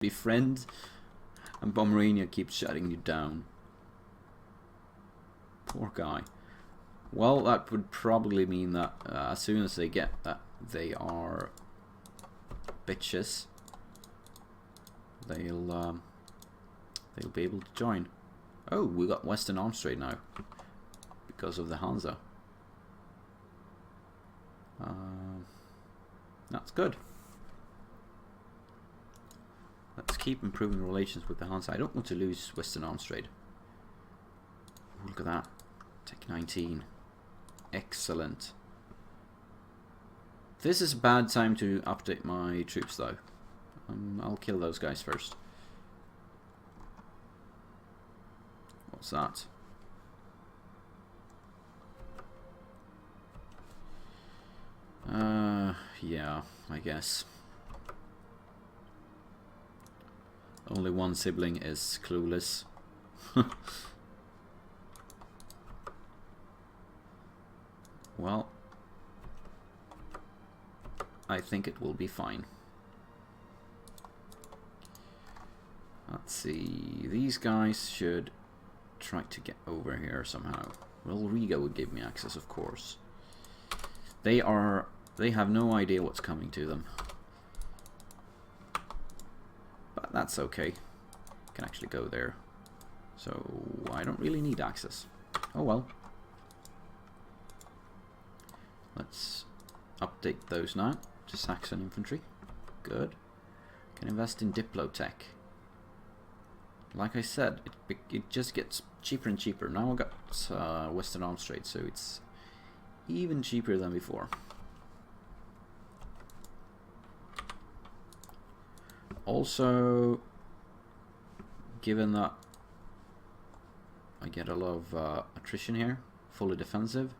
befriend, and Pomerania keeps shutting you down. Poor guy. Well, that would probably mean that as soon as they get that they are bitches, they'll be able to join. Oh, we got Western Arms Trade now because of the Hansa. That's good. Let's keep improving relations with the Hansa. I don't want to lose Western Arms Trade. Ooh, look at that. Tech 19. Excellent. This is a bad time to update my troops though. I'll kill those guys first. What's that? Yeah, I guess. Only one sibling is clueless. Well, I think it will be fine. Let's see. These guys should try to get over here somehow. Well, Riga would give me access, of course. They have no idea what's coming to them. But that's okay. Can actually go there. So I don't really need access. Oh well. Let's update those now to Saxon infantry. Good. Can invest in Diplotech. Like I said, it just gets cheaper and cheaper. Now I got Western Arms Trade, so it's even cheaper than before. Also, given that I get a lot of attrition here, fully defensive,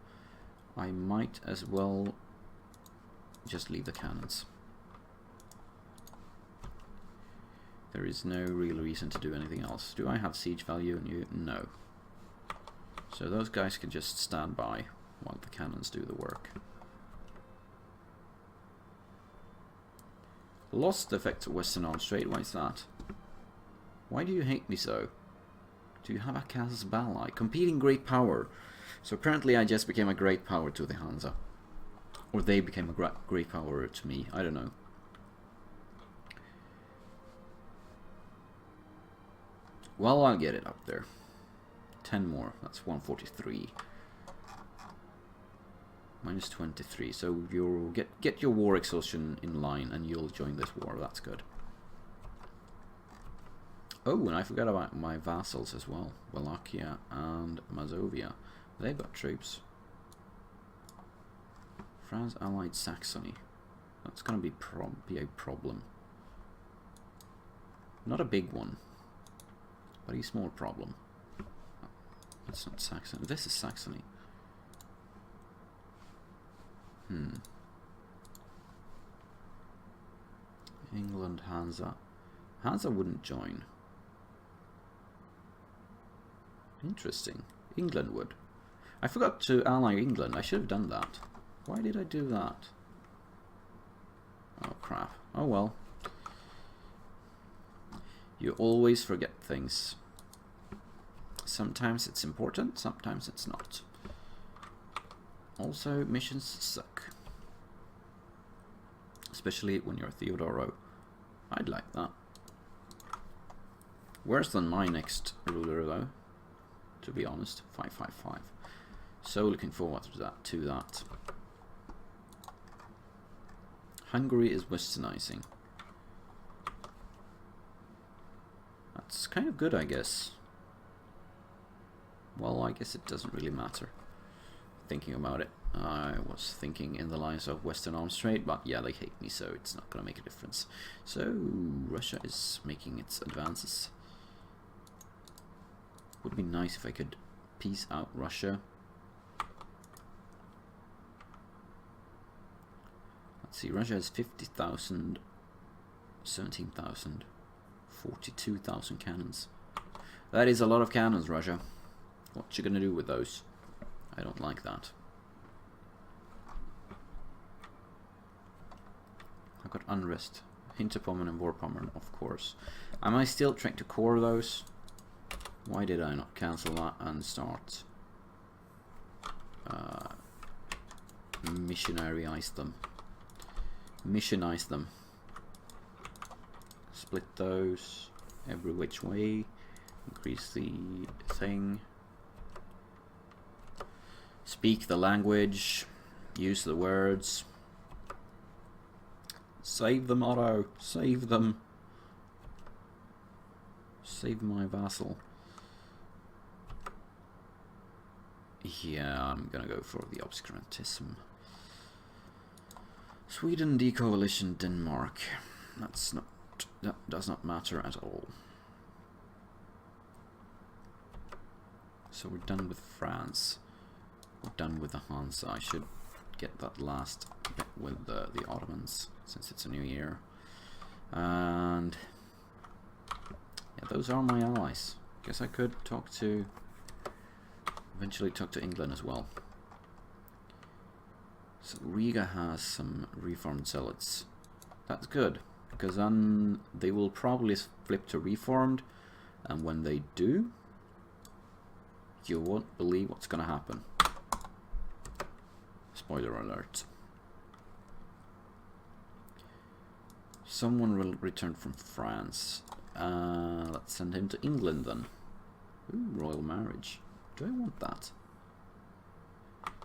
I might as well just leave the cannons. There is no real reason to do anything else. Do I have siege value on you? No. So those guys can just stand by while the cannons do the work. Lost effect of Western Arms Trade. Why is that? Why do you hate me so? Do you have a Kaz's ally? Competing great power. So apparently I just became a great power to the Hansa. Or they became a great power to me. I don't know. Well, I'll get it up there. 10 more. That's 143. Minus 23. So you'll get your war exhaustion in line and you'll join this war. That's good. Oh, and I forgot about my vassals as well. Wallachia and Mazovia. They've got troops. France allied Saxony. That's going to be a problem. Not a big one, but a small problem. That's not Saxony. This is Saxony. England, Hansa. Hansa wouldn't join. Interesting. England would. I forgot to ally England. I should have done that. Why did I do that? Oh crap. Oh well. You always forget things. Sometimes it's important, sometimes it's not. Also, missions suck. Especially when you're Theodoro. I'd like that. Worse than my next ruler though, to be honest. 555. So looking forward to that. Hungary is westernizing. That's kind of good, I guess. Well, I guess it doesn't really matter. Thinking about it, I was thinking in the lines of Western Arms Trade, but yeah, they hate me, so it's not gonna make a difference. So Russia is making its advances. Would be nice if I could peace out Russia. Let's see, Russia has 50,000, 17,000, 42,000 cannons. That is a lot of cannons, Russia. What you gonna do with those? I don't like that. I've got unrest. Hinterpommern and Vorpommern, of course. Am I still trying to core those? Why did I not cancel that and start missionarize them? Missionize them. Split those every which way. Increase the thing. Speak the language. Use the words. Save them, Otto. Save them. Save my vassal. Yeah, I'm gonna go for the obscurantism. Sweden decoalition Denmark. That does not matter at all. So we're done with France. We're done with the Hansa. I should get that last bit with the Ottomans, since it's a new year. And yeah, those are my allies. Guess I could eventually talk to England as well. So Riga has some reformed zealots. That's good, because then they will probably flip to reformed, and when they do, you won't believe what's gonna happen. Spoiler alert. Someone will return from France. Let's send him to England then. Ooh, royal marriage. Do I want that?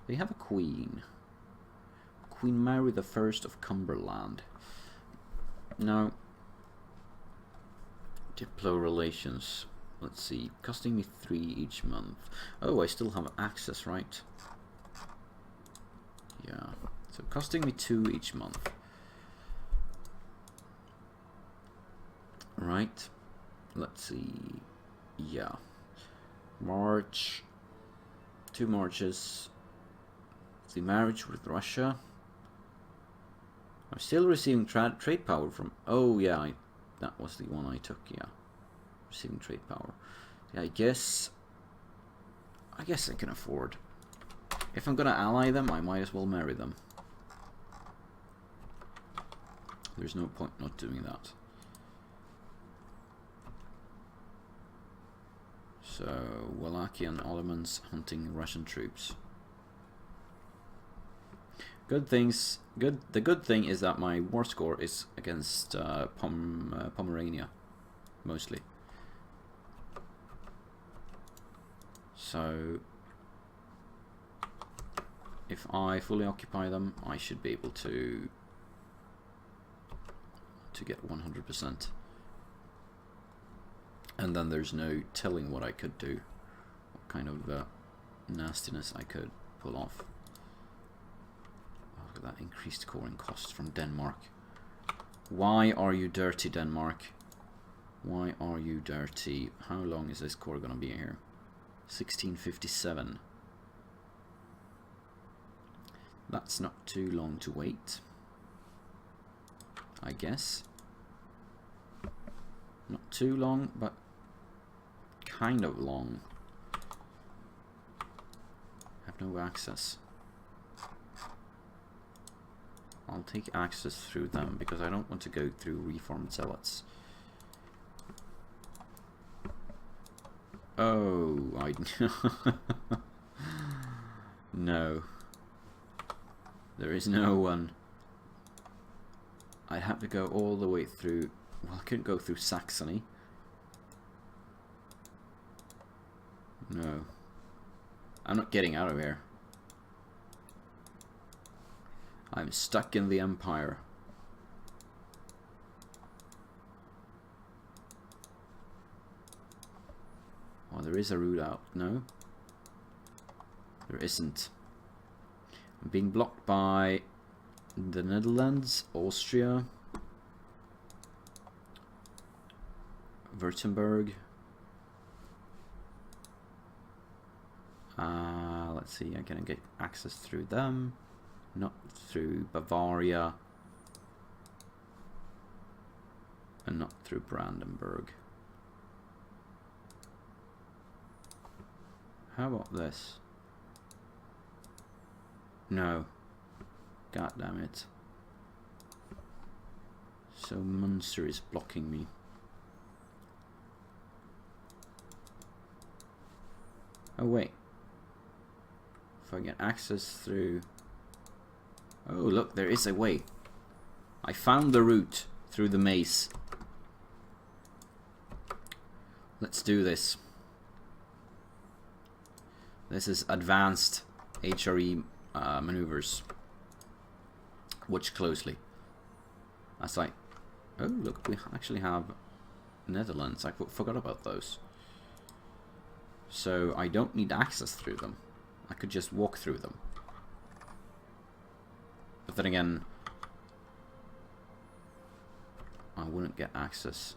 They have a queen. Queen Mary the First of Cumberland. Now, Diplo relations. Let's see, costing me 3 each month. Oh, I still have access, right? Yeah, so costing me 2 each month. Right, let's see. Yeah, March, 2 marches. The marriage with Russia. I'm still receiving trade power from. Oh yeah, that was the one I took. Yeah, receiving trade power. Yeah, I guess I can afford. If I'm gonna ally them, I might as well marry them. There's no point not doing that. So Wallachian Ottomans hunting Russian troops. Good things. The good thing is that my war score is against Pomerania, mostly. So if I fully occupy them, I should be able to get 100%. And then there's no telling what I could do, what kind of nastiness I could pull off. Oh, look at that increased coring cost from Denmark. Why are you dirty, Denmark? Why are you dirty? How long is this core gonna be here? 1657. That's not too long to wait, I guess. Not too long, but kind of long. Have no access. I'll take access through them because I don't want to go through reformed zealots. Oh, I no. There is no one. I'd have to go all the way through. Well, I couldn't go through Saxony. No. I'm not getting out of here. I'm stuck in the Empire. Oh, there is a route out. No? There isn't. I'm being blocked by the Netherlands, Austria, Württemberg. Let's see, I'm gonna get access through them, not through Bavaria, and not through Brandenburg. How about this? No. God damn it. So Munster is blocking me. Oh wait. If I get access through... Oh look, there is a way. I found the route through the maze. Let's do this. This is advanced HRE maneuvers. Watch closely. As I... Oh look, we actually have Netherlands. I forgot about those. So I don't need access through them. I could just walk through them. But then again, I wouldn't get access.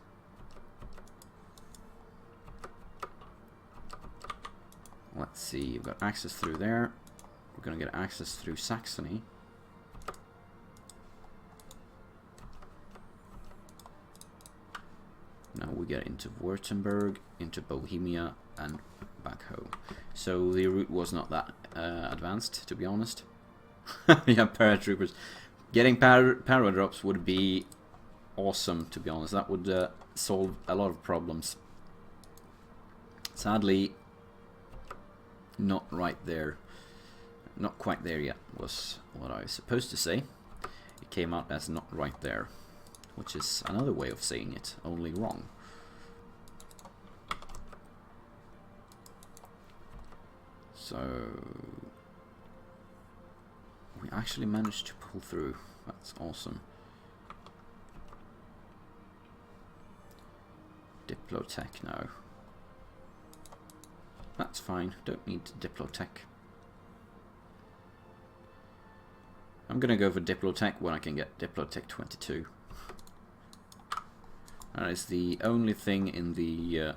Let's see, you've got access through there. We're going to get access through Saxony. Now we get into Württemberg, into Bohemia, and back home. So the route was not that advanced, to be honest. Yeah, paratroopers. Getting paradrops would be awesome, to be honest. That would solve a lot of problems. Sadly, not right there. Not quite there yet, was what I was supposed to say. It came out as not right there, which is another way of saying it, only wrong. So we actually managed to pull through. That's awesome. Diplotech now. That's fine, don't need Diplotech. I'm gonna go for Diplotech when I can get Diplotech 22. That is the only thing in the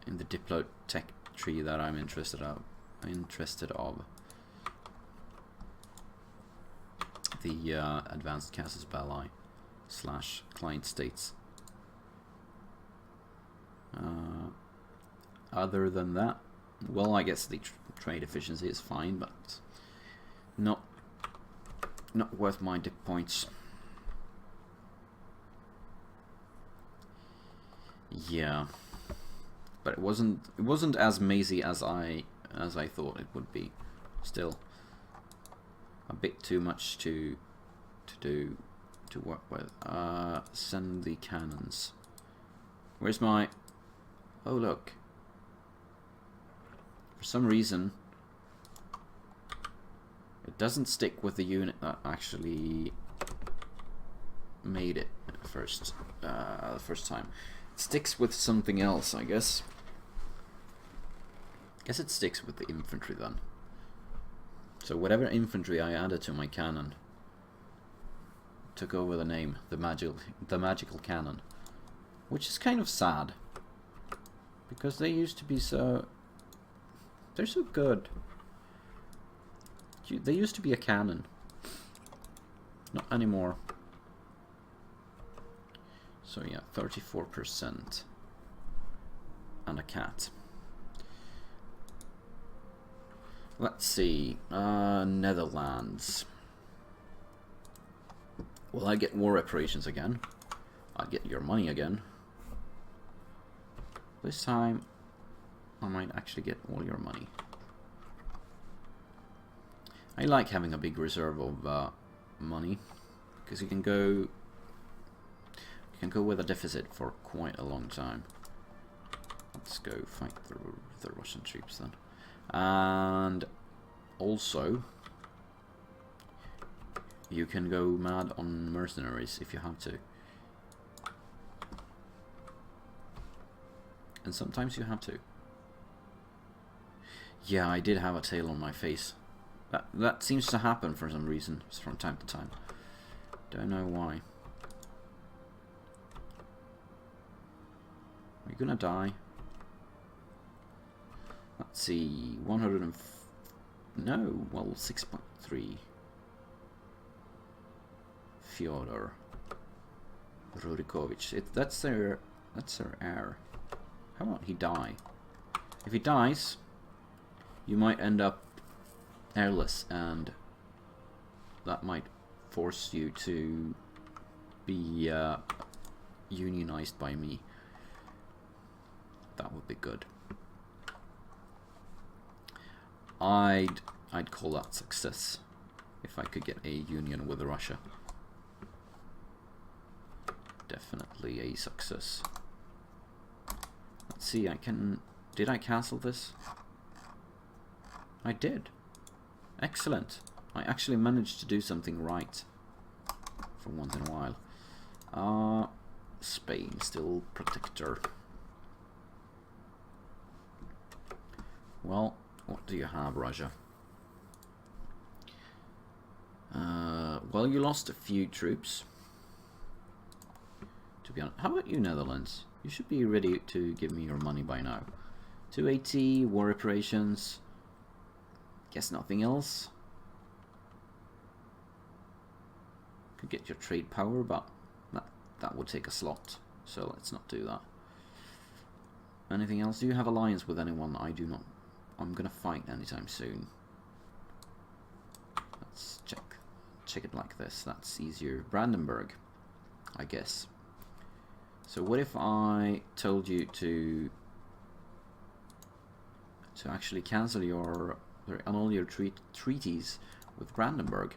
Diplotech tree that I'm interested of. The advanced casus belli / client states. Other than that, well, I guess the trade efficiency is fine, but not worth my dip points. Yeah, but it wasn't as mazy as I thought it would be. Still, a bit too much to work with. Send the cannons. Where's my... Oh look. For some reason, it doesn't stick with the unit that actually made it the first time. It sticks with something else, I guess. Guess it sticks with the infantry then. So whatever infantry I added to my cannon took over the name, the magical cannon, which is kind of sad because they used to be so... They're so good. They used to be a cannon. Not anymore. So yeah, 34%. And a cat. Let's see. Netherlands. Will I get war reparations again? I'll get your money again. This time, I might actually get all your money. I like having a big reserve of money, because you can go with a deficit for quite a long time. Let's go fight the Russian troops then. And also, you can go mad on mercenaries if you have to. And sometimes you have to. Yeah, I did have a tail on my face. That seems to happen for some reason, from time to time. Don't know why. Are you gonna die? Let's see, 100 no, well, 6.3. Theodoro. Rurikovich. That's their heir. How about he die? If he dies, you might end up heirless, and that might force you to be unionized by me. That would be good. I'd call that success if I could get a union with Russia. Definitely a success. Let's see, did I cancel this? I did. Excellent. I actually managed to do something right for once in a while. Spain still protector. Well, what do you have, Russia? Well, you lost a few troops. To be honest, how about you, Netherlands? You should be ready to give me your money by now. 280 war reparations. Guess nothing else. Could get your trade power, but that would take a slot. So let's not do that. Anything else? Do you have alliance with anyone? I do not. I'm gonna fight anytime soon. Let's check it like this. That's easier. Brandenburg, I guess. So what if I told you to actually cancel your annul your treaties with Brandenburg?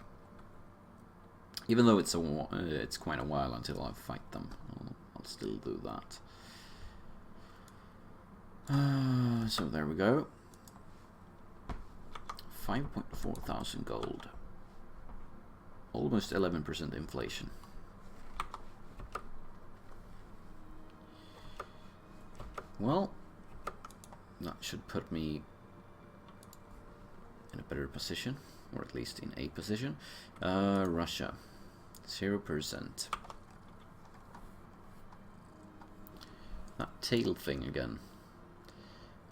Even though it's quite a while until I fight them, I'll still do that. So there we go. 5.4 thousand gold. Almost 11% inflation. Well, that should put me in a better position, or at least in a position. Russia, 0%. That tail thing again.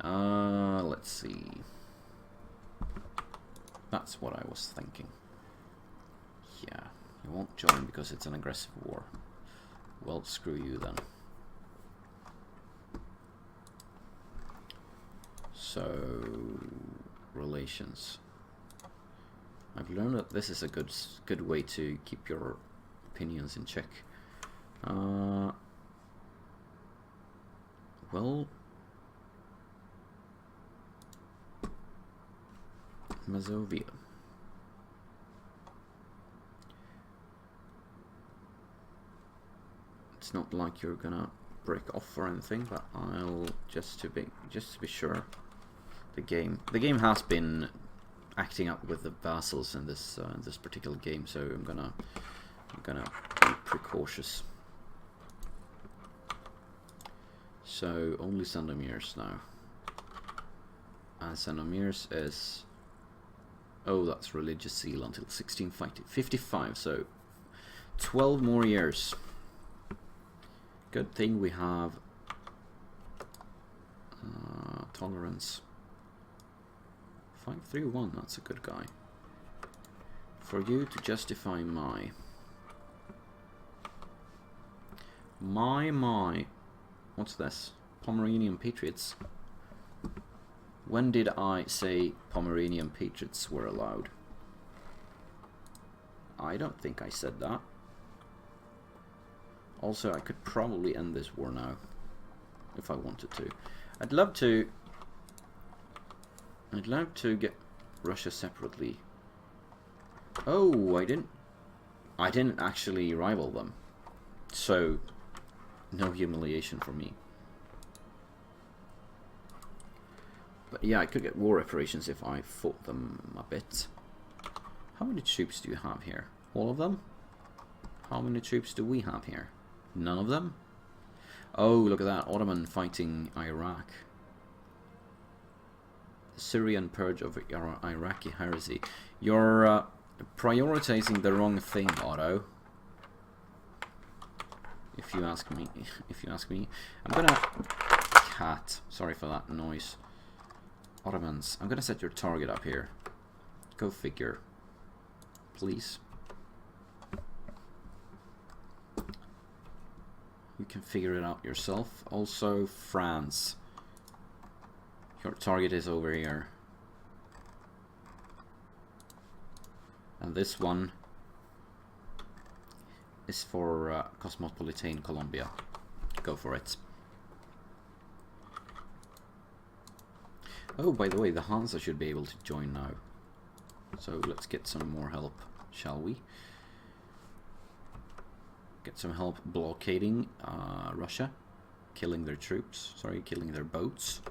Let's see. That's what I was thinking. Yeah, you won't join because it's an aggressive war. Well, screw you then. So, relations. I've learned that this is a good way to keep your opinions in check. Well, Mazovia. It's not like you're gonna break off or anything, but I'll just to be sure. The game has been acting up with the vassals in this particular game, so I'm gonna be precautious. So only Sandomierz now, and Sandomierz is, oh, that's religious seal until 1655, so 12 more years. Good thing we have tolerance. 531, that's a good guy. For you to justify my what's this? Pomeranian Patriots. When did I say Pomeranian Patriots were allowed? I don't think I said that. Also, I could probably end this war now if I wanted to. I'd love to get Russia separately. Oh, I didn't actually rival them. So no humiliation for me. But yeah, I could get war reparations if I fought them a bit. How many troops do you have here? All of them? How many troops do we have here? None of them? Oh, look at that. Ottoman fighting Iraq. The Syrian purge of Iraqi heresy. You're prioritizing the wrong thing, Otto. If you ask me. I'm gonna... Cat. Sorry for that noise. Ottomans. I'm gonna set your target up here. Go figure. Please. You can figure it out yourself. Also, France. Your target is over here. And this one is for Cosmopolitan Colombia. Go for it. Oh, by the way, the Hansa should be able to join now. So let's get some more help, shall we? Get some help blockading Russia, killing their troops, sorry, killing their boats.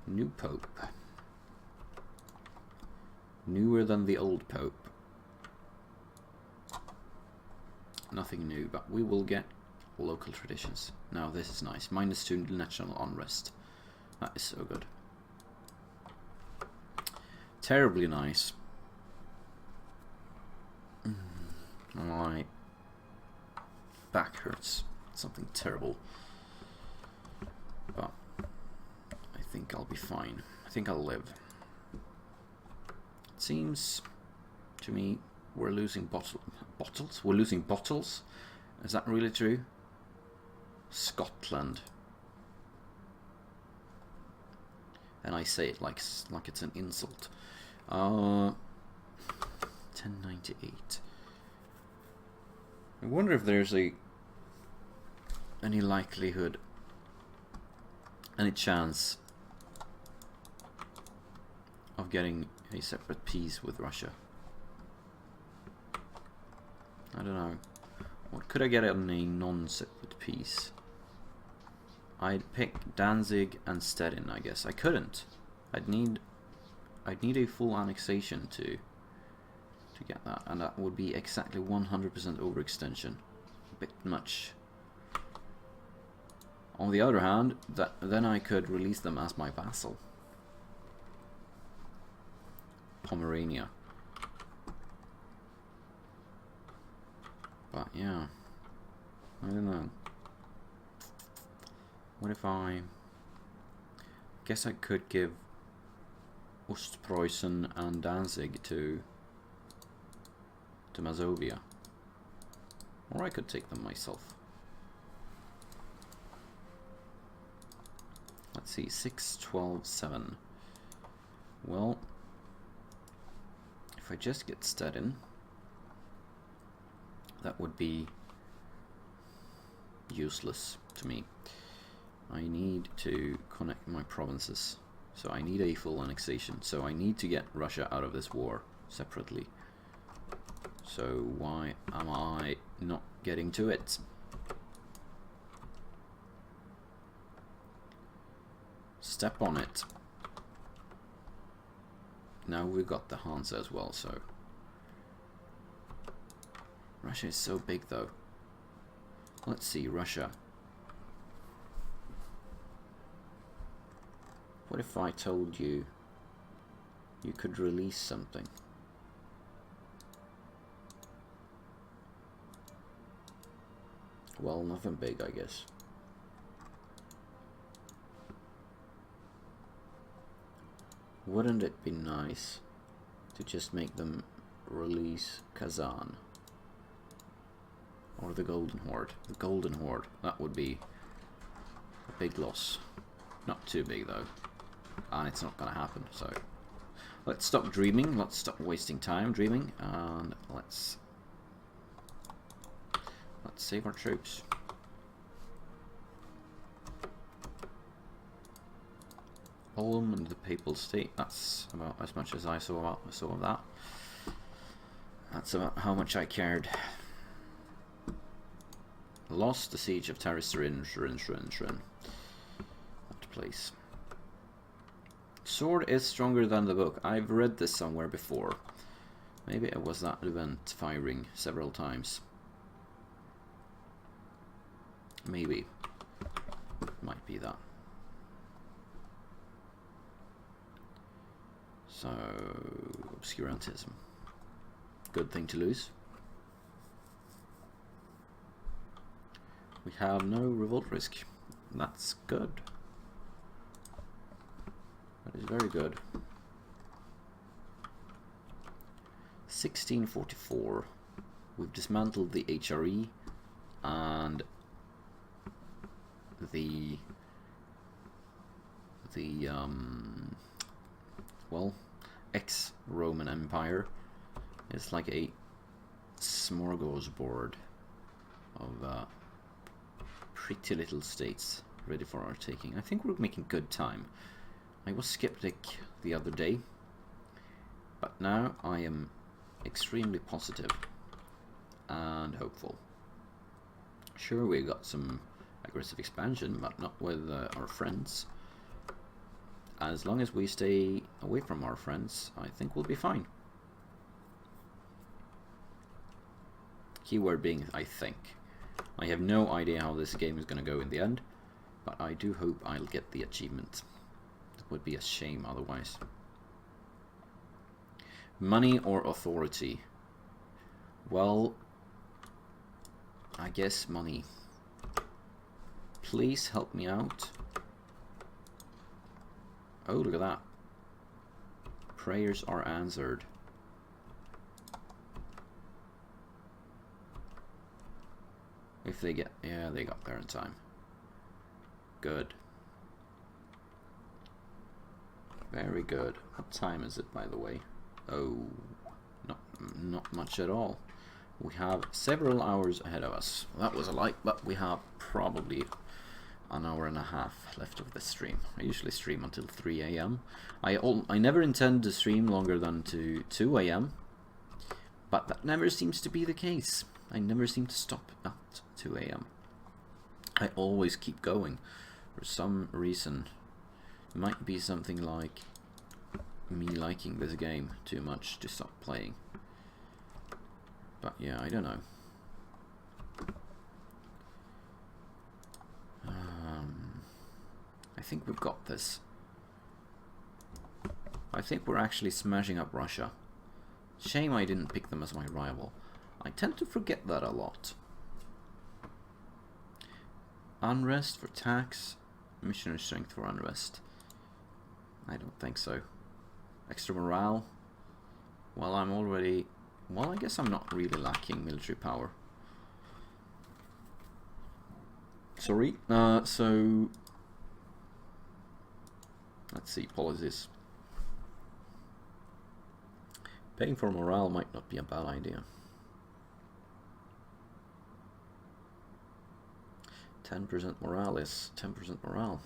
New Pope. Newer than the old Pope. Nothing new, but we will get local traditions. Now this is nice. -2 national unrest. That is so good. Terribly nice. My back hurts. Something terrible. But I think I'll be fine. I think I'll live. It seems to me we're losing bottles? We're losing bottles? Is that really true? Scotland. And I say it like it's an insult. 1098. I wonder if there's any likelihood, any chance of getting a separate peace with Russia. I don't know. What could I get on a non-separate peace? I'd pick Danzig and Stettin, I guess. I couldn't. I'd need a full annexation to get that, and that would be exactly 100% overextension. A bit much. On the other hand, then I could release them as my vassal. Pomerania. But yeah, I don't know. What if I guess I could give Ostpreußen and Danzig to Mazovia, or I could take them myself. Let's see, 6, 12, 7. Well, if I just get Stettin, that would be useless to me. I need to connect my provinces, so I need a full annexation. So I need to get Russia out of this war separately. So why am I not getting to it? Step on it. Now we've got the Hansa as well, so Russia is so big though. Let's see, Russia. What if I told you you could release something? Well, nothing big, I guess. Wouldn't it be nice to just make them release Kazan? Or the Golden Horde. The Golden Horde, that would be a big loss. Not too big though. And it's not gonna happen, so let's stop dreaming, let's stop wasting time dreaming, and let's save our troops. Ulm and the Papal State, that's about as much as I saw of that. That's about how much I cared. Lost the siege of Tarisrin. That place. Sword is stronger than the book. I've read this somewhere before. Maybe it was that event firing several times. Maybe. Might be that. So, obscurantism. Good thing to lose. We have no revolt risk. That's good. That is very good. 1644. We've dismantled the HRE and the well, ex-Roman Empire. It's like a smorgasbord of pretty little states ready for our taking. I think we're making good time. I was skeptic the other day, but now I am extremely positive and hopeful. Sure, we got some aggressive expansion, but not with our friends. As long as we stay away from our friends, I think we'll be fine. Keyword being I think. I have no idea how this game is going to go in the end, but I do hope I'll get the achievement. It would be a shame otherwise. Money or authority? Well, I guess money. Please help me out. Oh, look at that. Prayers are answered. If they get... yeah, they got there in time. Good. Very good. What time is it, by the way? Oh, not much at all. We have several hours ahead of us. That was a light, but we have probably an hour and a half left of the stream. I usually stream until 3 AM. I never intend to stream longer than to 2 AM, but that never seems to be the case. I never seem to stop at 2 AM. I always keep going for some reason. It might be something like me liking this game too much to stop playing. But yeah, I don't know. I think we've got this. I think we're actually smashing up Russia. Shame I didn't pick them as my rival. I tend to forget that a lot. Unrest for tax. Missionary strength for unrest. I don't think so. Extra morale. Well, I'm already... well, I guess I'm not really lacking military power. Sorry. So... let's see, policies. Paying for morale might not be a bad idea. 10% morale is 10% morale.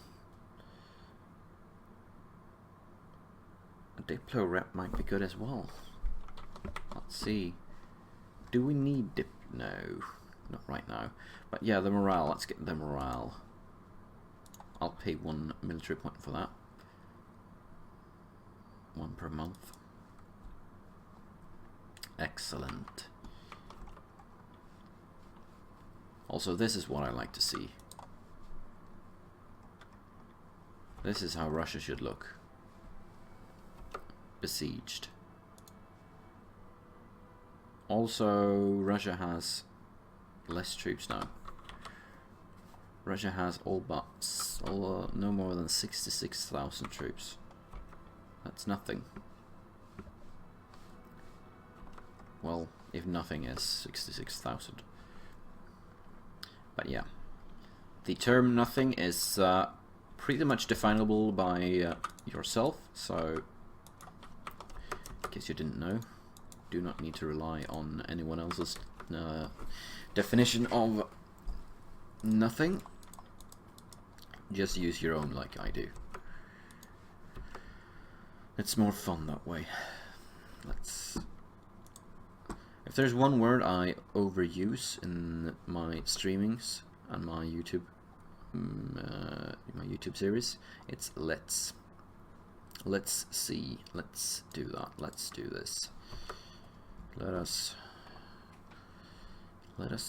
A Diplo rep might be good as well. Let's see. Do we need Dip? No, not right now. But yeah, the morale. Let's get the morale. I'll pay 1 military point for that. 1 per month. Excellent. Also, this is what I like to see. This is how Russia should look. Besieged. Also, Russia has less troops now. Russia has no more than 66,000 troops. That's nothing. Well, if nothing is 66,000. But yeah, the term nothing is pretty much definable by yourself, so in case you didn't know, do not need to rely on anyone else's definition of nothing. Just use your own like I do. It's more fun that way. If there's one word I overuse in my streamings and my YouTube series, it's let's. Let's see. Let's do that. Let's do this. Let us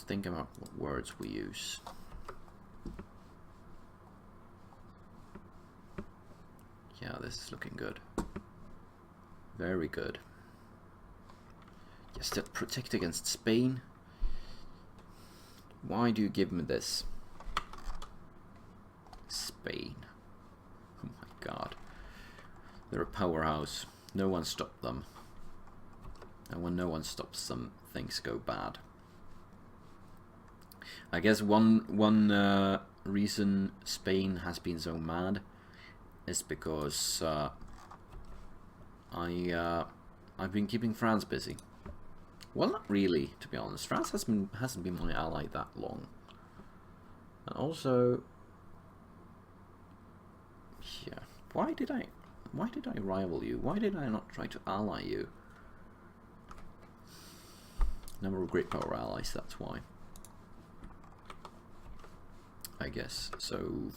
think about what words we use. Yeah, this is looking good. Very good. Yes, to protect against Spain. Why do you give me this? Spain. Oh my god. They're a powerhouse. No one stopped them. And when no one stops them, things go bad. I guess one reason Spain has been so mad is because I've been keeping France busy. Well, not really, to be honest. France hasn't been my ally that long. And also, yeah, why did I rival you? Why did I not try to ally you? Number of great power allies, that's why. I guess. So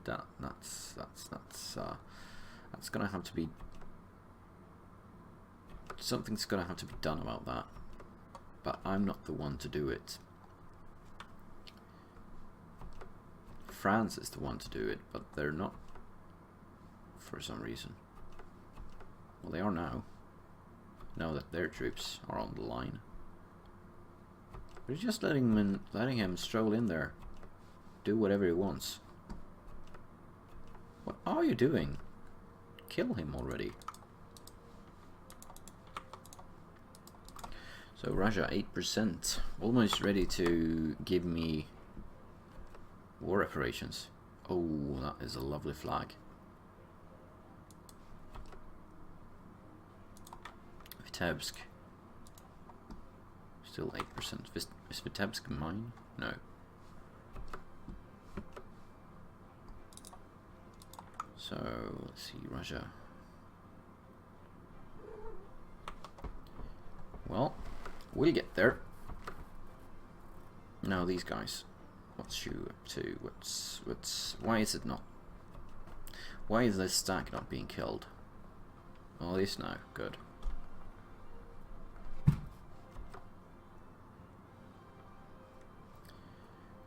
that's gonna have to be, something's gonna have to be done about that. But I'm not the one to do it. France is the one to do it, but they're not for some reason. Well, they are now. Now that their troops are on the line. We're just letting him stroll in there, do whatever he wants. What are you doing? Kill him already. So Russia 8%, almost ready to give me war reparations. Oh, that is a lovely flag. Vitebsk. Still 8%. Is Vitebsk mine? No. So, let's see, Russia. Well, we'll get there. Now these guys. What's you up to? Why is it not? Why is this stack not being killed? Oh, this now. Good.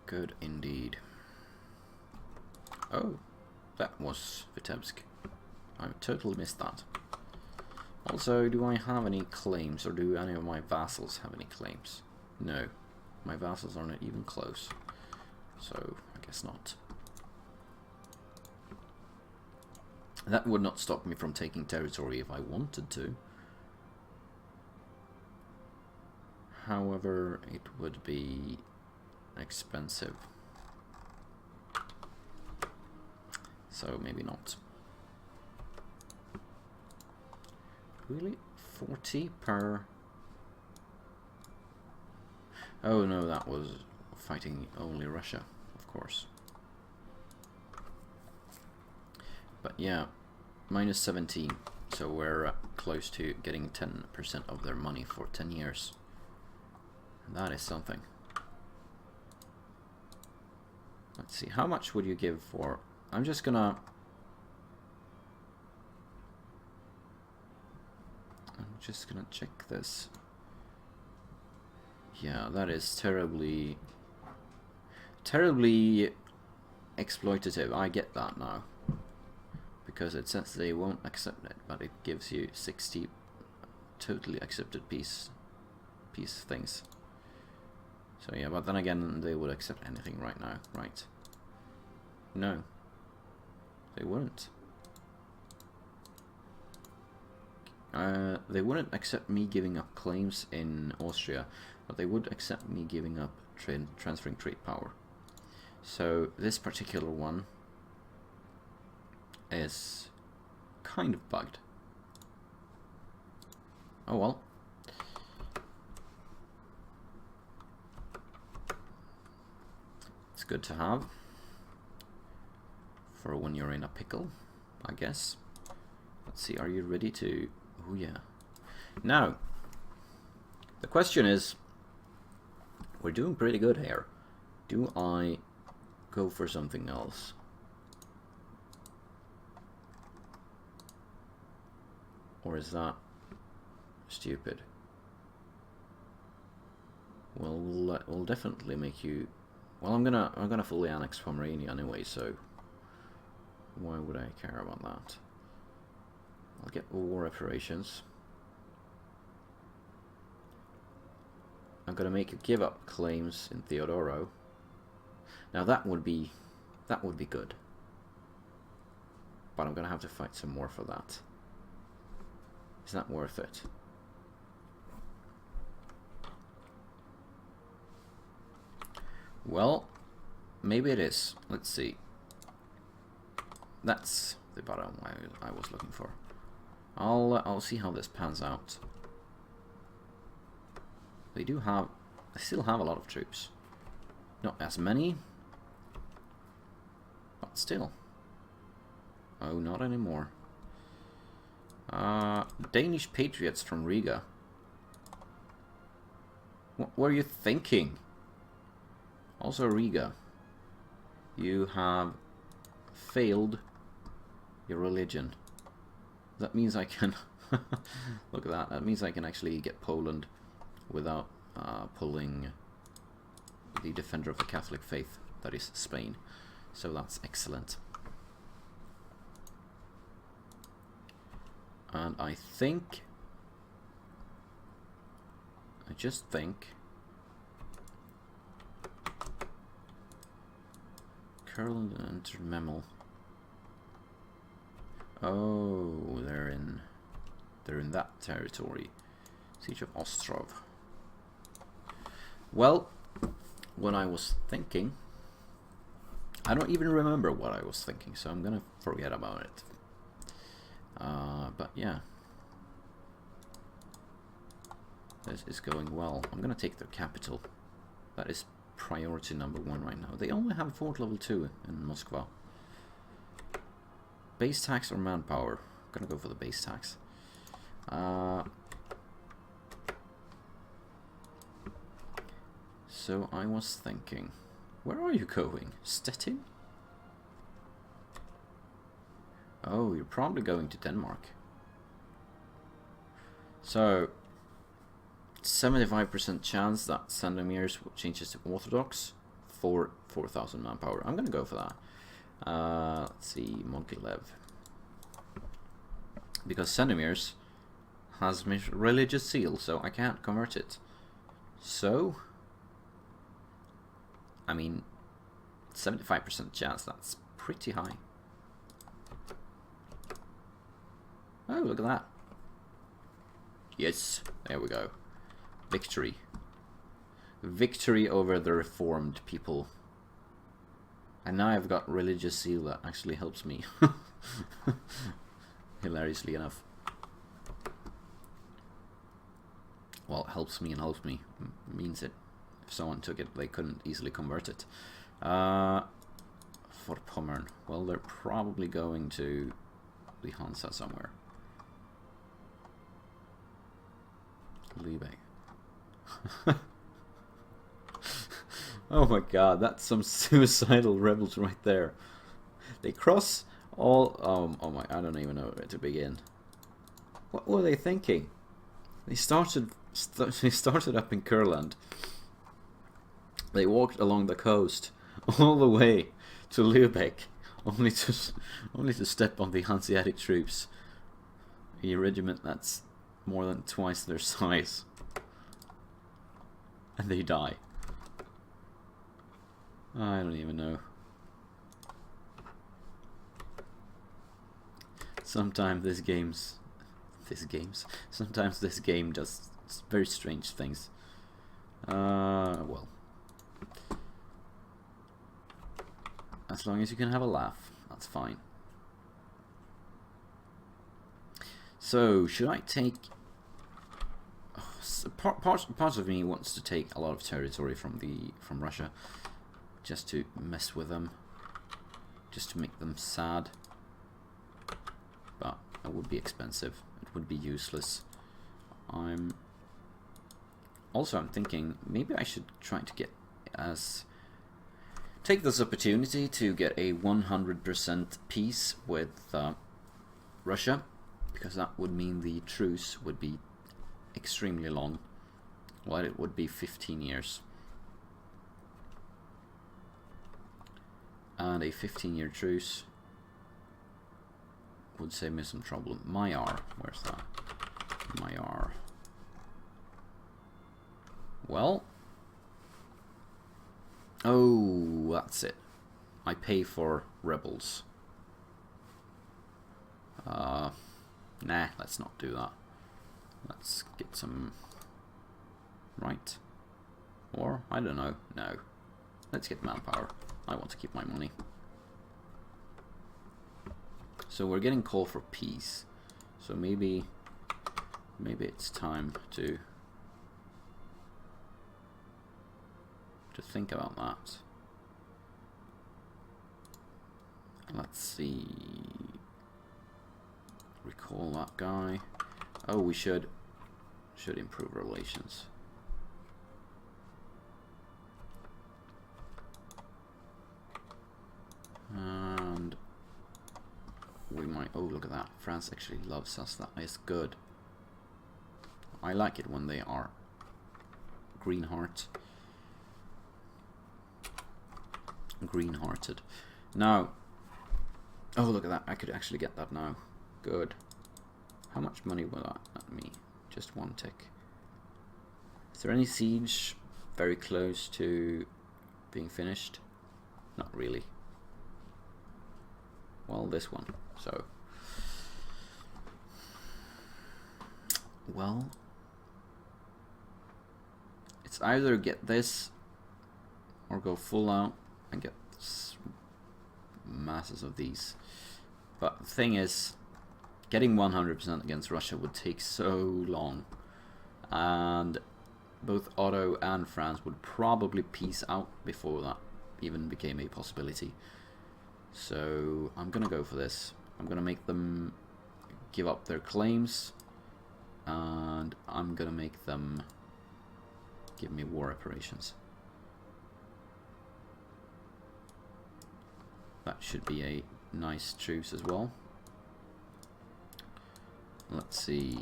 Good indeed. Oh, that was Vitebsk. I totally missed that. Also, do I have any claims, or do any of my vassals have any claims? No, my vassals are not even close, so I guess not. That would not stop me from taking territory if I wanted to. However, it would be expensive, so maybe not. Really? 40 per... Oh no, that was fighting only Russia, of course. But yeah, minus 17, so we're close to getting 10% of their money for 10 years. That is something. Let's see, how much would you give for... I'm just gonna check this. Yeah, that is terribly exploitative. I get that now, because it says they won't accept it, but it gives you 60 totally accepted peace things. So yeah, but then again, they would accept anything right now, right? No, they wouldn't. They wouldn't accept me giving up claims in Austria, but they would accept me giving up transferring trade power. So this particular one is kind of bugged. Oh well. It's good to have for when you're in a pickle, I guess. Let's see, are you ready to... Oh yeah. Now, the question is, we're doing pretty good here. Do I go for something else? Or is that stupid? Well, we'll definitely make you... Well, I'm gonna fully annex Pomerania anyway, so why would I care about that? I'll get war reparations. I'm gonna make you give up claims in Theodoro. Now that would be good, but I'm gonna have to fight some more for that. Is that worth it? Well, maybe it is. Let's see. That's the bottom I was looking for. I'll see how this pans out. They still have a lot of troops. Not as many, but still. Oh, not anymore. Danish patriots from Riga. What were you thinking? Also Riga. You have failed your religion. That means I can... Look at that. That means I can actually get Poland without pulling the defender of the Catholic faith, that is Spain. So that's excellent. And I just think Curl entered Memel. Oh, they're in that territory. Siege of Ostrov. Well, what I was thinking, I don't even remember what I was thinking, so I'm gonna forget about it. But yeah, this is going well. I'm gonna take their capital. That is priority number 1 right now. They only have fort level 2 in Moscow. Base tax or manpower? I'm gonna go for the base tax. So I was thinking, where are you going? Stettin? Oh, you're probably going to Denmark. So, 75% chance that Sandomir's changes to Orthodox for 4,000 manpower. I'm gonna go for that. Let's see, Mogilev. Because Sandomir's has religious seal, so I can't convert it. So, I mean, 75% chance, that's pretty high. Oh, look at that. Yes, there we go. Victory. Victory over the reformed people. And now I've got religious seal that actually helps me. Hilariously enough. Well, helps me and helps me. Means it. If someone took it, they couldn't easily convert it. For Pommern. Well, they're probably going to the Hansa somewhere. Lübeck. Oh my god, that's some suicidal rebels right there. They cross all... oh my, I don't even know where to begin. What were they thinking? They started up in Kurland. They walked along the coast all the way to Lübeck, only to step on the Hanseatic troops. A regiment that's more than twice their size. And they die. I don't even know. Sometimes this game does very strange things. Well, as long as you can have a laugh, that's fine. So, should I take... Part of me wants to take a lot of territory from Russia, just to mess with them, just to make them sad. But it would be expensive. It would be useless. I'm thinking maybe I should try to take this opportunity to get a 100% peace with Russia, because that would mean the truce would be extremely long. Well, it would be 15 years. And a 15-year truce would save me some trouble. Mayar, where's that? Mayar. Well. Oh, that's it. I pay for rebels. Nah, let's not do that. Let's get some... Right. Or, I don't know. No. Let's get manpower. I want to keep my money. So we're getting call for peace. So maybe it's time to think about that. Let's see. Recall that guy. Oh, we should improve relations. And we might. Oh, look at that. France actually loves us. That is good. I like it when they are green-hearted. Now, oh, look at that. I could actually get that now. Good. How much money will that let me? Just one tick. Is there any siege very close to being finished? Not really. Well, this one. So, well, it's either get this or go full out and get masses of these. But the thing is, getting 100% against Russia would take so long, and both Otto and France would probably peace out before that even became a possibility. So I'm gonna go for this. I'm gonna make them give up their claims, and I'm gonna make them give me war reparations. That should be a nice truce as well. Let's see,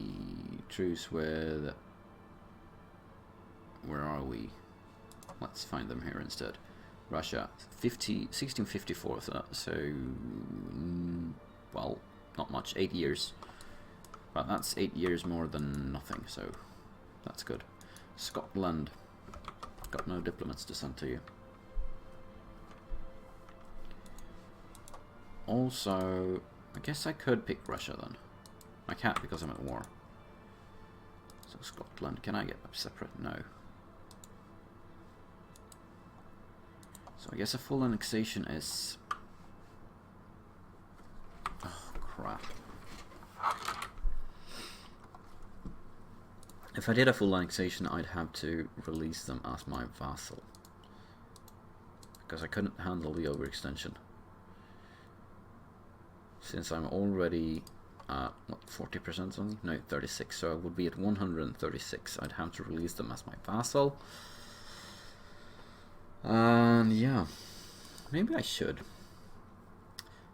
truce with, where are we? Let's find them here instead. Russia, 1654, so well, not much, 8 years. But that's 8 years more than nothing, so that's good. Scotland, got no diplomats to send to you. Also, I guess I could pick Russia then. I can't because I'm at war. So Scotland, can I get them separate? No. So I guess a full annexation is... Oh, crap. If I did a full annexation, I'd have to release them as my vassal. Because I couldn't handle the overextension. Since I'm already at, what, 40% something? No, 36. So I would be at 136. I'd have to release them as my vassal. And yeah, maybe I should.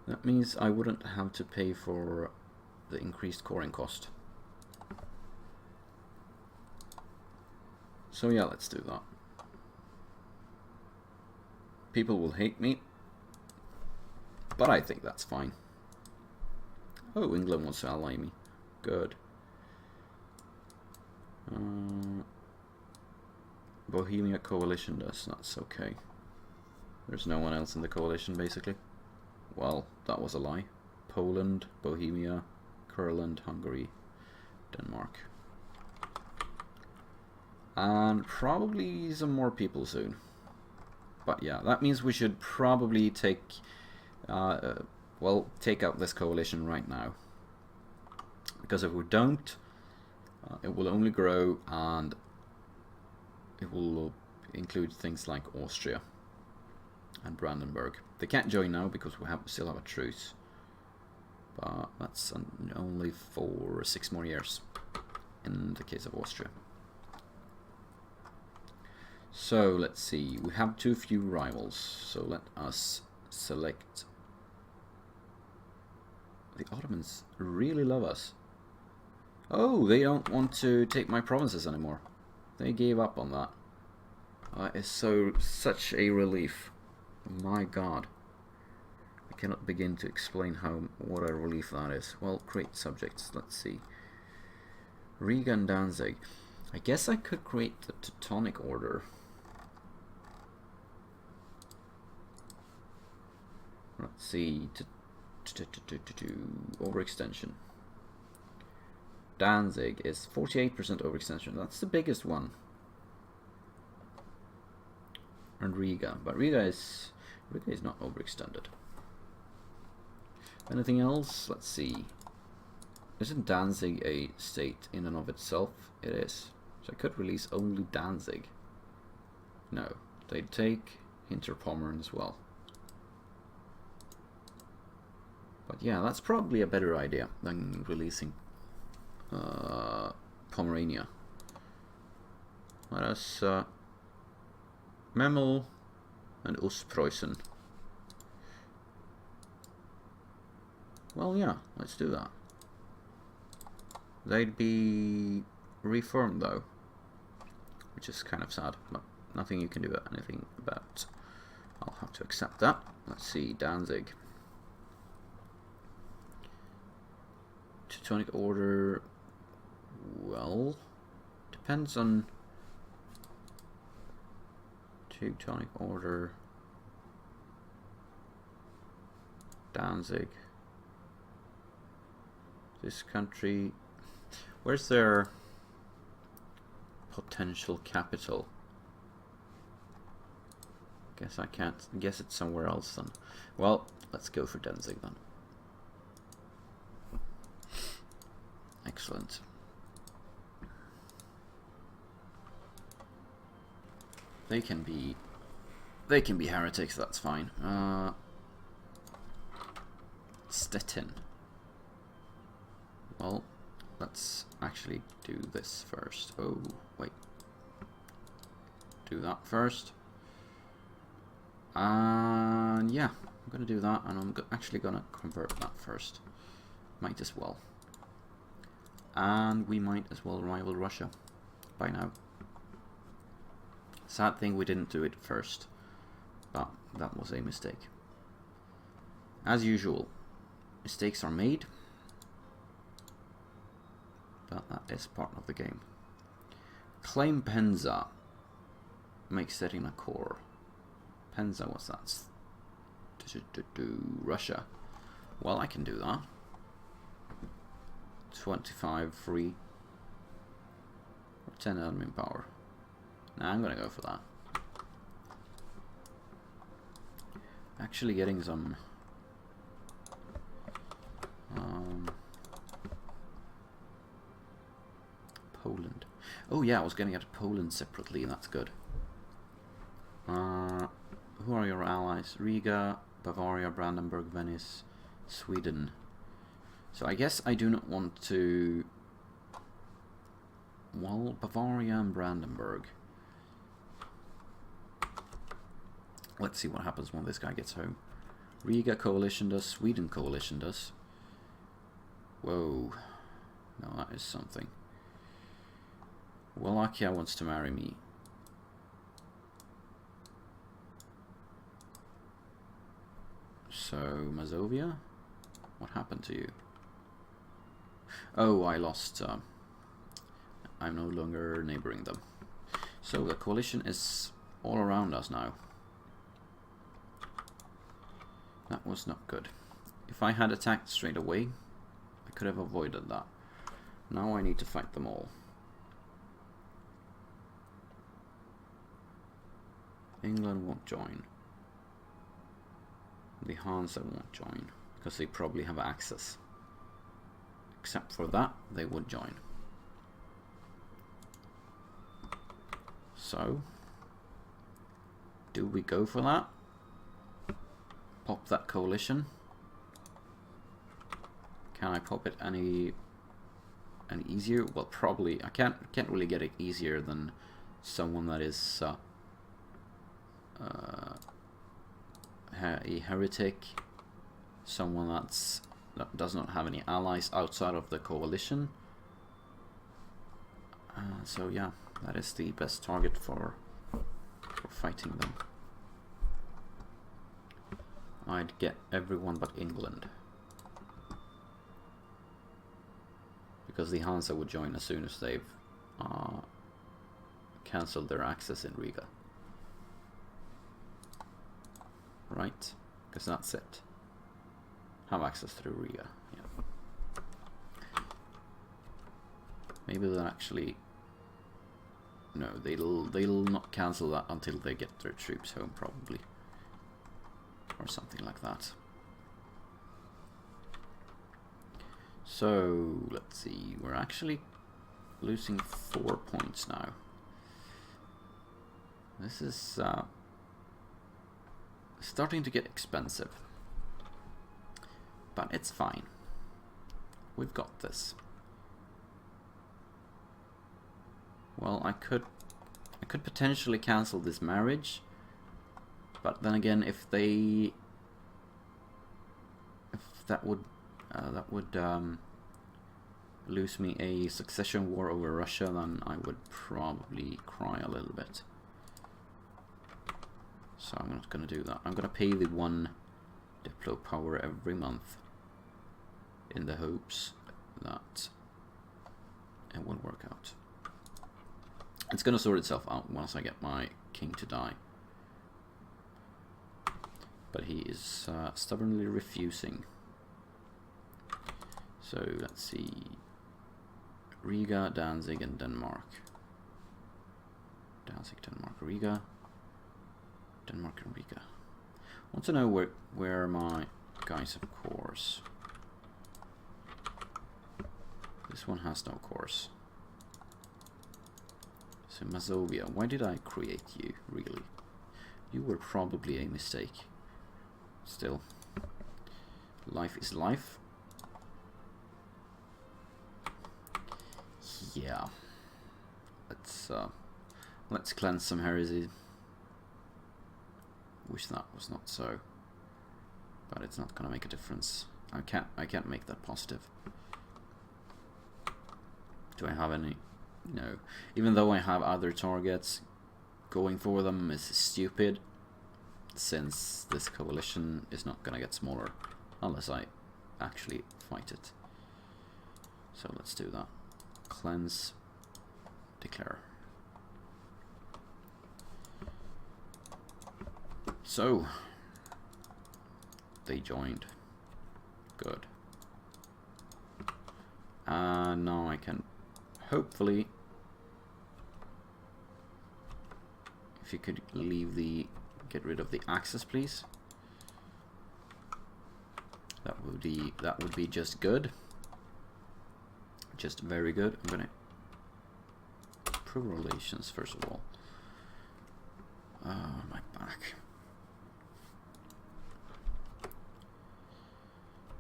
That means I wouldn't have to pay for the increased coring cost. So yeah, let's do that. People will hate me, but I think that's fine. Oh, England wants to ally me. Good. Bohemia coalition does. That's okay. There's no one else in the coalition, basically. Well, that was a lie. Poland, Bohemia, Kurland, Hungary, Denmark. And probably some more people soon. But yeah, that means we should probably take... well, take out this coalition right now. Because if we don't, it will only grow, and it will include things like Austria and Brandenburg. They can't join now because we still have a truce. But that's only for 6 more years in the case of Austria. So let's see, we have too few rivals, so let us select. The Ottomans really love us. Oh, they don't want to take my provinces anymore. They gave up on that. It's such a relief. My God. I cannot begin to explain what a relief that is. Well, create subjects. Let's see. Riga and Danzig. I guess I could create the Teutonic Order. Let's see. Overextension. Danzig is 48% overextension. That's the biggest one. And Riga, but Riga is not overextended. Anything else? Let's see. Isn't Danzig a state in and of itself? It is. So I could release only Danzig. No, they'd take Hinterpommern as well. But yeah, that's probably a better idea than releasing Pomerania. Let us Memel and Ostpreußen. Well, yeah, let's do that. They'd be reformed though, which is kind of sad, but nothing you can do anything about. I'll have to accept that. Let's see, Danzig. Teutonic Order, well, depends on Teutonic Order, Danzig. This country, where's their potential capital? Guess I can't, guess it's somewhere else then. Well, let's go for Danzig then. Excellent. They can be heretics, that's fine. Stettin. Well, let's actually do this first. Oh, wait. Do that first. And yeah, I'm gonna do that, and I'm actually gonna convert that first. Might as well. And we might as well rival Russia by now. Sad thing we didn't do it first, but that was a mistake. As usual, mistakes are made, but that is part of the game. Claim Penza. Make setting a core. Penza, what's that? Russia. Well, I can do that. 25 free. Or 10 admin power. Nah, I'm gonna go for that. Actually getting some Poland. Oh yeah, I was getting out of Poland separately, that's good. Who are your allies? Riga, Bavaria, Brandenburg, Venice, Sweden. So I guess I do not want to... Well, Bavaria and Brandenburg. Let's see what happens when this guy gets home. Riga coalition does, Sweden coalition does. Whoa. No, that is something. Wallachia wants to marry me. So, Mazovia? What happened to you? Oh, I lost... I'm no longer neighboring them. So, the coalition is all around us now. That was not good. If I had attacked straight away, I could have avoided that. Now I need to fight them all. England won't join. The Hansa won't join, because they probably have access. Except for that, they would join. So, do we go for that? Pop that coalition. Can I pop it any easier? Well, probably. I can't really get it easier than someone that is a heretic, someone that does not have any allies outside of the coalition. So yeah, that is the best target for fighting them. I'd get everyone but England, because the Hansa would join as soon as they've cancelled their access in Riga. Right, because that's it. Have access through Riga. Yeah. Maybe they'll actually. No, they'll not cancel that until they get their troops home, probably, or something like that. So let's see, we're actually losing 4 points now. This is starting to get expensive, but it's fine. We've got this. Well, I could potentially cancel this marriage, but then again, if that would lose me a succession war over Russia, then I would probably cry a little bit. So I'm not going to do that. I'm going to pay the 1 Diplo power every month in the hopes that it will work out. It's going to sort itself out once I get my king to die. But he is stubbornly refusing. So let's see. Riga, Danzig, and Denmark. Danzig, Denmark, Riga. Denmark and Riga. I want to know where my guys have cores. This one has no cores. So Mazovia, why did I create you, really? You were probably a mistake. Still, life is life. Yeah. Let's cleanse some heresy. Wish that was not so, but it's not gonna make a difference. I can't make that positive. Do I have any? No. Even though I have other targets, going for them is stupid, since this coalition is not gonna get smaller unless I actually fight it. So let's do that. Cleanse, declare. So they joined. Good. Now I can hopefully, if you could get rid of the axis, please. That would be just good. Just very good. I'm gonna improve relations first of all. My back.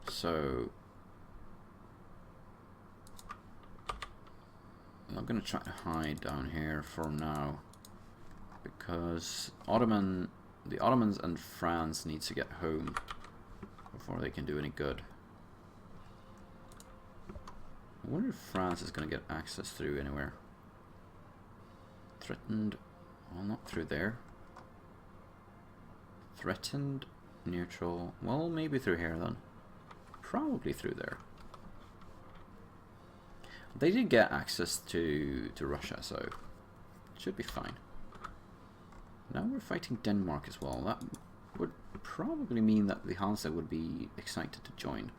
So I'm gonna try to hide down here for now, because the Ottomans and France needs to get home before they can do any good. I wonder if France is gonna get access through anywhere. Threatened, well, not through there. Threatened, neutral, well, maybe through here then. Probably through there. They did get access to Russia, so it should be fine. Now we're fighting Denmark as well. That would probably mean that the Hansa would be excited to join.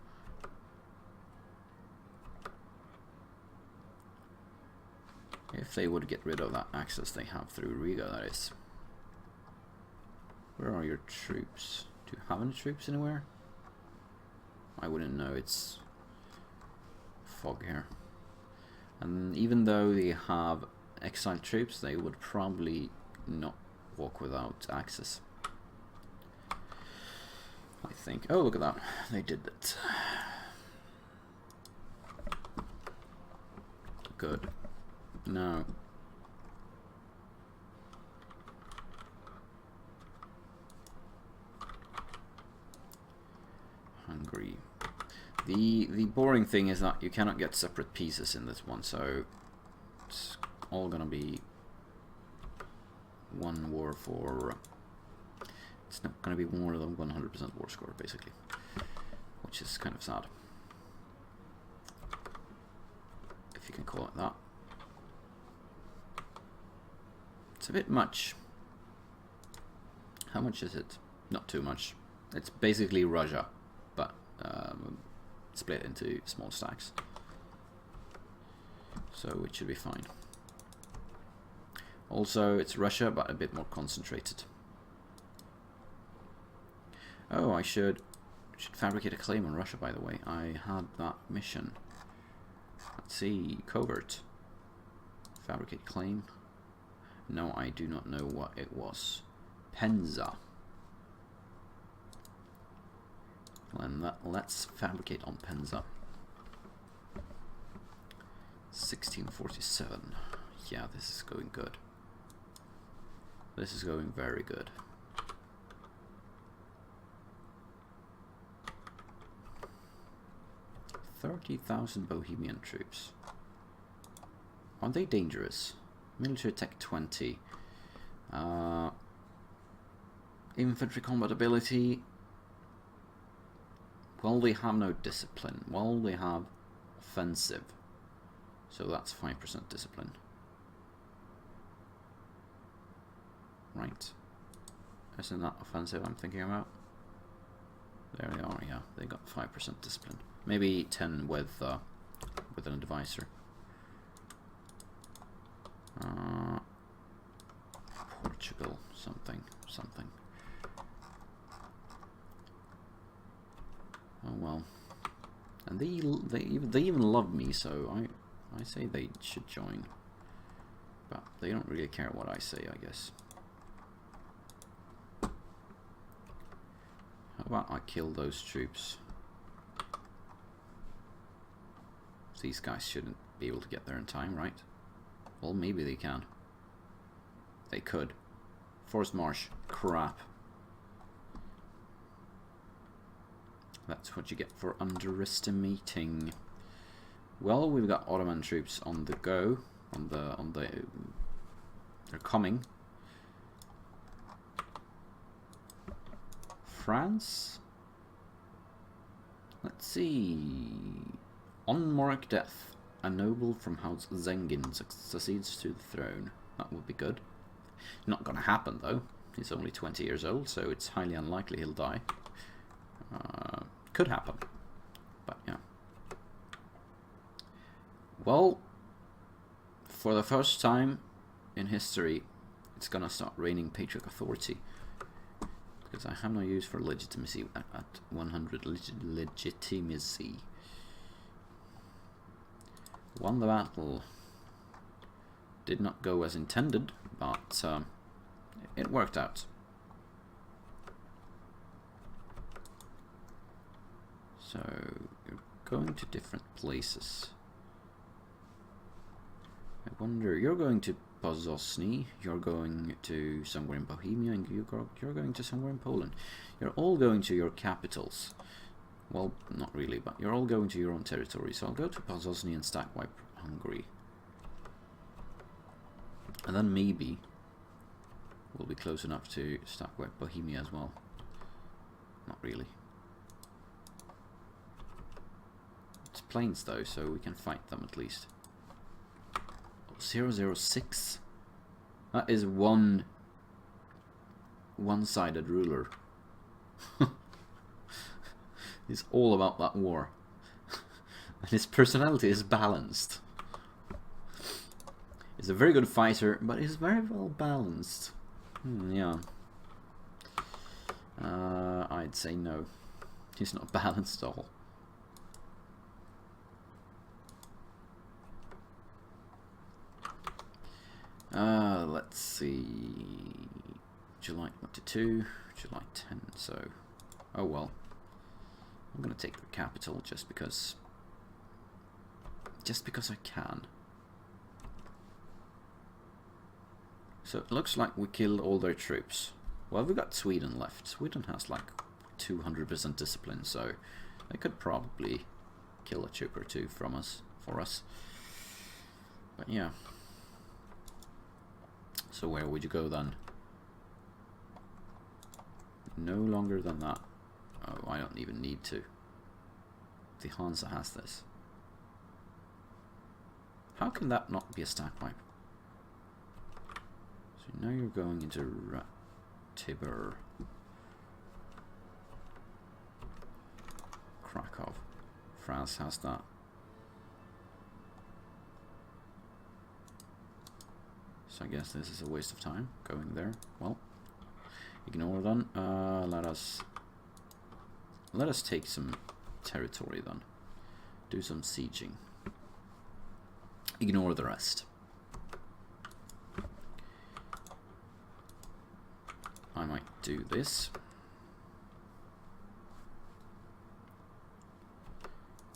If they would get rid of that access they have through Riga, that is. Where are your troops? Do you have any troops anywhere? I wouldn't know, it's fog here. And even though they have exiled troops, they would probably not walk without access. I think. Oh, look at that. They did it. Good. Now. Hungary. The boring thing is that you cannot get separate pieces in this one, so it's all gonna be one war for. It's not gonna be more than 100% war score, basically, which is kind of sad, if you can call it that. It's a bit much. How much is it? Not too much. It's basically Russia, but split into small stacks, so it should be fine. Also, it's Russia, but a bit more concentrated. Oh, I should Should fabricate a claim on Russia, by the way. I had that mission. Let's see. Covert. Fabricate claim. No, I do not know what it was. Penza. And let's fabricate on Penza. 1647. Yeah, this is going good. This is going very good. $30,000 Bohemian troops. Are they dangerous? Military tech 20. Infantry combat ability. Well, they have no discipline. Well, they have offensive. So that's 5% discipline. Right. Isn't that offensive I'm thinking about? There they are, yeah. They got 5% discipline. Maybe 10 with an advisor. Portugal, something. Oh well. And they even love me, so I say they should join. But they don't really care what I say, I guess. How about I kill those troops? These guys shouldn't be able to get there in time, right? Well, maybe they can. They could. Forced march. Crap. That's what you get for underestimating. Well, we've got Ottoman troops on the go. They're coming. France. Let's see. On Morik death, a noble from House Zengin succeeds to the throne. That would be good. Not gonna happen though. He's only 20 years old, so it's highly unlikely he'll die. Could happen, but yeah. Well, for the first time in history, it's gonna start raining patriarch authority. Because I have no use for legitimacy at 100 legitimacy. Won the battle. Did not go as intended, but it worked out. So you're going to different places. I wonder, you're going to Pozosny, you're going to somewhere in Bohemia, and you're going to somewhere in Poland. You're all going to your capitals. Well, not really, but you're all going to your own territory. So I'll go to Pozosny and stack wipe Hungary. And then maybe we'll be close enough to stack wipe Bohemia as well. Not really. It's plains though, so we can fight them at least. 006. That is one-sided ruler. He's all about that war. And his personality is balanced. He's a very good fighter, but he's very well balanced. Yeah. I'd say no. He's not balanced at all. Let's see. July 22, July 10. So, oh well. I'm gonna take the capital just because I can. So it looks like we killed all their troops. Well, we've got Sweden left. Sweden has like 200% discipline, so they could probably kill a troop or two for us. But yeah. So where would you go then? No longer than that. Oh, I don't even need to. The Hansa has this. How can that not be a stack wipe? So now you're going into Tibur. Krakow. France has that. So I guess this is a waste of time going there. Well, ignore them. Let us let us take some territory then. Do some sieging. Ignore the rest. I might do this.